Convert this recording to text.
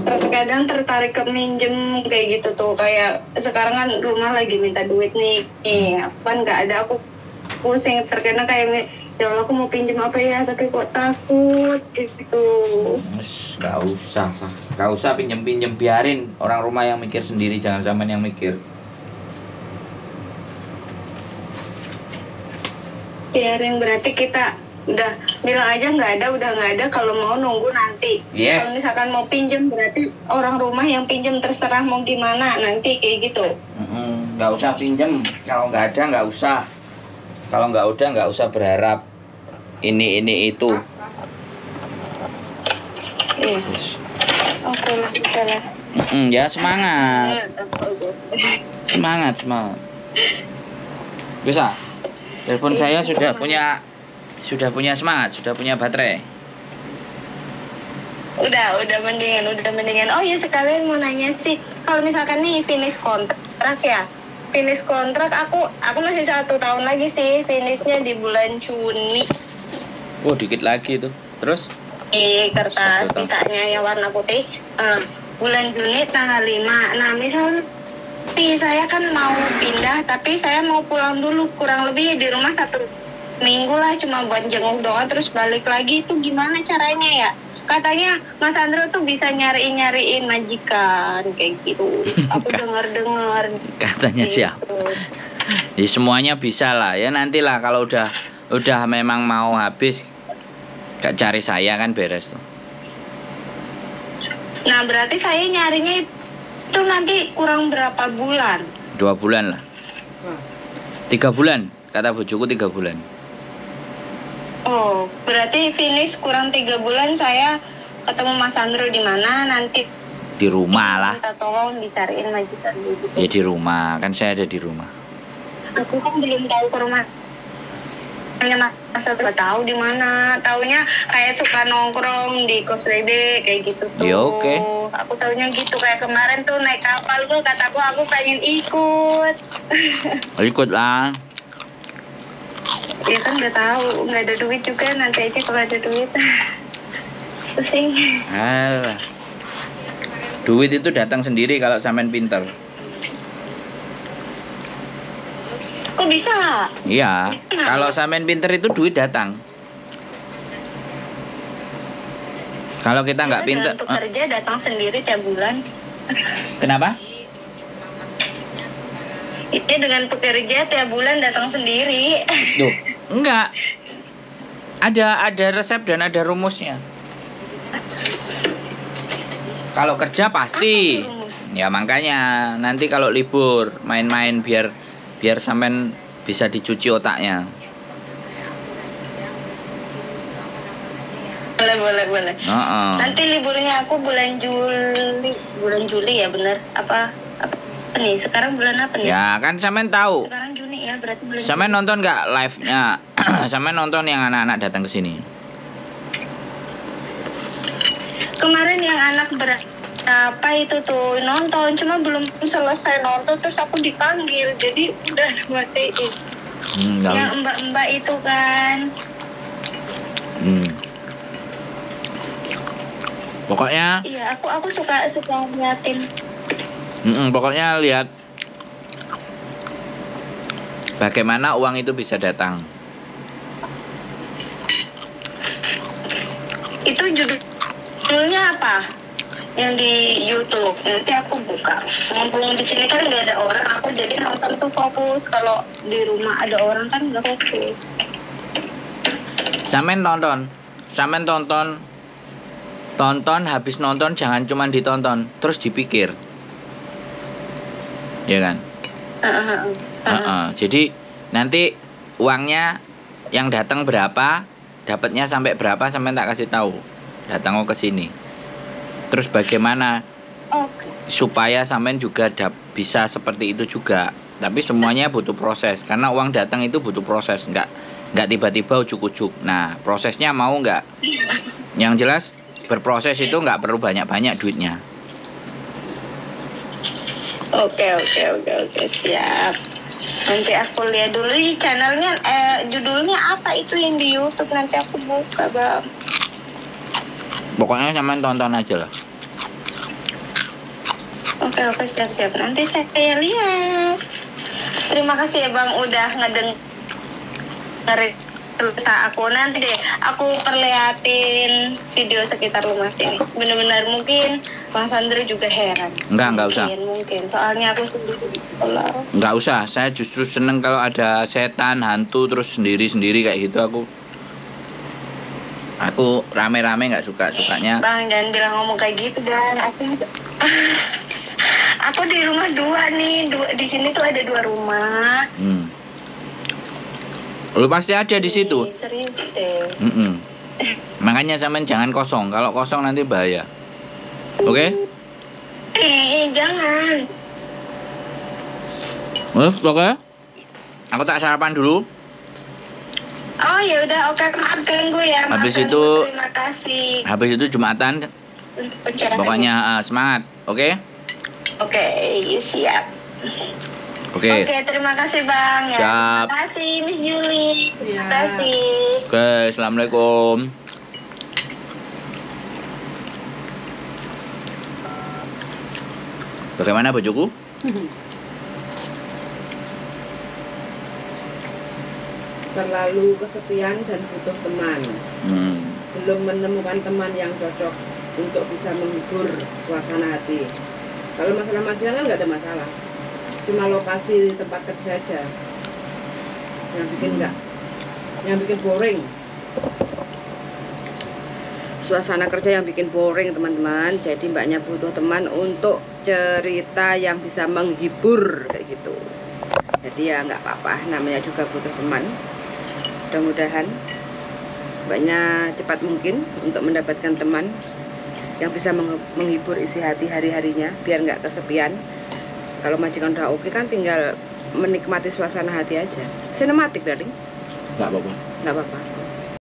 terkadang tertarik ke minjem kayak gitu tuh. Kayak sekarang kan rumah lagi minta duit nih, aku kan nggak ada, aku pusing. Terkadang kayak, ya Allah aku mau pinjem apa ya, tapi kok takut gitu. Gak usah pinjem-pinjem, biarin orang rumah yang mikir sendiri, jangan sampean yang mikir. Biarin, berarti kita udah bilang aja nggak ada, udah nggak ada, kalau mau nunggu nanti. Yes. Kalau misalkan mau pinjem, berarti orang rumah yang pinjem, terserah mau gimana nanti kayak gitu. Nggak usah pinjem, kalau nggak ada nggak usah. Kalau nggak usah berharap ini itu. Iya. Oke, salah. Ya semangat. Semangat. Bisa. Telepon saya sudah punya semangat, sudah punya baterai. Udah mendingan. Oh ya, sekalian mau nanya sih, kalau misalkan nih finish kontrak ya, aku masih 1 tahun lagi sih, finishnya di bulan Juni. Oh, dikit lagi tuh. Terus? Di kertas pisahnya yang warna putih, bulan Juni tanggal 5. Nah, misal saya kan mau pindah, tapi saya mau pulang dulu, kurang lebih di rumah 1 minggu lah, cuma buat jenguk doang terus balik lagi. Itu gimana caranya ya? Katanya Mas Andro tuh bisa nyariin majikan kayak gitu. Aku dengar katanya gitu. Siapa? Ya semuanya bisa lah ya, nantilah kalau udah memang mau habis gak cari saya kan beres tuh. Nah, berarti saya nyarinya itu nanti kurang berapa bulan? 2 bulan lah. 3 bulan, kata bojoku 3 bulan. Oh, berarti finish kurang 3 bulan saya ketemu Mas Andro di mana nanti? Di rumah lah. Minta tolong dicariin majikan gitu. Ya di rumah, kan saya ada di rumah. Aku kan belum tahu ke rumah. Hanya Mas Andro tahu di mana. Taunya kayak suka nongkrong di kos bebek kayak gitu tuh. Ya oke. Aku taunya gitu, kayak kemarin tuh naik kapal tuh, kataku aku pengen ikut. Ikut lah. Ya kan nggak tahu, nggak ada duit juga, nanti aja kalau ada duit. Pusing. Alah. Duit itu datang sendiri kalau sampean pinter. Kok bisa? Iya, kalau sampean pinter itu duit datang. Kalau kita nggak pinter, untuk kerja datang sendiri tiap bulan. Kenapa? Ini dengan pekerja tiap bulan datang sendiri. Duh, enggak. Ada resep dan ada rumusnya. Kalau kerja pasti. Ya makanya nanti kalau libur main-main biar sampean bisa dicuci otaknya. Boleh. Nanti liburnya aku bulan Juli ya, bener? Apa nih? Sekarang bulan apa nih? Ya kan sampean tahu. Sekarang Juni ya, berarti bulan. Sampean nonton nggak live-nya? Sampean nonton yang anak-anak datang ke sini. Kemarin yang anak berapa itu tuh nonton, cuma belum selesai nonton terus aku dipanggil, jadi udah matiin. Yang mbak-mbak itu kan. Pokoknya. Iya, aku suka ngeliatin. Pokoknya lihat bagaimana uang itu bisa datang. Itu judulnya apa? Yang di YouTube. Nanti aku buka. Mumpung di sini kan nggak ada orang, aku jadi nonton tuh fokus. Kalau di rumah ada orang kan nggak fokus. Sampean tonton, habis nonton jangan cuma ditonton, terus dipikir. Ya kan? Jadi nanti uangnya yang datang berapa, dapatnya sampai berapa, sampai tak kasih tahu. Datang ke sini. Terus bagaimana supaya sampean juga bisa seperti itu juga. Tapi semuanya butuh proses, karena uang datang itu butuh proses, nggak tiba-tiba ujuk-ujuk. Nah, prosesnya mau nggak? Yang jelas berproses itu nggak perlu banyak-banyak duitnya. Oke, siap. Nanti aku lihat dulu di channelnya, judulnya apa itu yang di YouTube, nanti aku buka, Bang. Pokoknya sampean tonton aja lah. Oke, siap-siap. Nanti saya lihat. Terima kasih ya Bang udah ngedengerin usaha aku. Nanti deh aku perlihatin video sekitar rumah sini. Bener-bener mungkin Bang Sandro juga heran. Enggak usah. Mungkin. Soalnya aku sendiri. Enggak usah. Saya justru seneng kalau ada setan, hantu terus sendiri-sendiri kayak gitu. Aku rame-rame nggak sukanya. Bang, jangan bilang ngomong kayak gitu Bang. Aku di rumah dua nih. Di sini tuh ada 2 rumah. Lu pasti ada di situ. Serius deh. Makanya sampean jangan kosong. Kalau kosong nanti bahaya. Oke? Jangan. Oke. Aku tak sarapan dulu. Oh ya udah, oke, maaf ganggu ya. Habis itu, terima kasih. Habis itu Jumatan. Pokoknya semangat, oke? Oke, siap. Oke. Oke, terima kasih Bang ya. Siap. Terima kasih Miss Juli. Terima kasih. Oke, assalamualaikum. Bagaimana bojoku? Terlalu kesepian dan butuh teman. Belum menemukan teman yang cocok untuk bisa menghibur suasana hati. Kalau masalah majikan kan nggak ada masalah, cuma lokasi tempat kerja aja yang bikin boring. Suasana kerja yang bikin boring teman-teman. Jadi mbaknya butuh teman untuk cerita yang bisa menghibur kayak gitu. Jadi ya nggak apa-apa, namanya juga butuh teman. Mudah-mudahan mbaknya cepat mungkin untuk mendapatkan teman yang bisa menghibur isi hati hari-harinya biar nggak kesepian. Kalau majikan udah oke kan tinggal menikmati suasana hati aja. Sinematik darling. Nggak apa-apa. Nggak apa-apa.